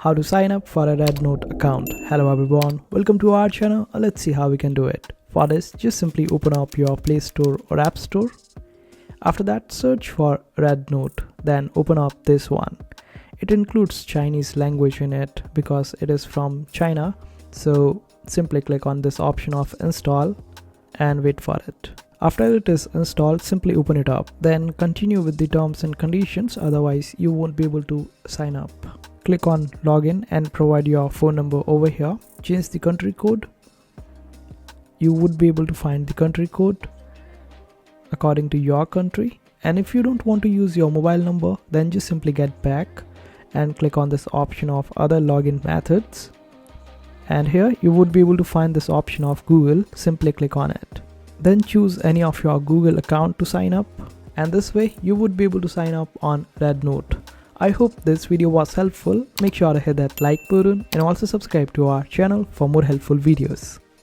How to sign up for a REDnote account. Hello everyone, welcome to our channel. Let's see how we can do it. For this, just simply open up your Play Store or App Store. After that, search for REDnote, then open up this one. It includes Chinese language in it because it is from China. So simply click on this option of install and wait for it. After it is installed, simply open it up. Then continue with the terms and conditions, otherwise you won't be able to sign up. Click on login and provide your phone number over here. Change the country code. You would be able to find the country code according to your country. And if you don't want to use your mobile number, then just simply get back and click on this option of other login methods. And here you would be able to find this option of Google. Simply click on it. Then choose any of your Google account to sign up. And this way you would be able to sign up on REDnote. I hope this video was helpful. Make sure to hit that like button and also subscribe to our channel for more helpful videos.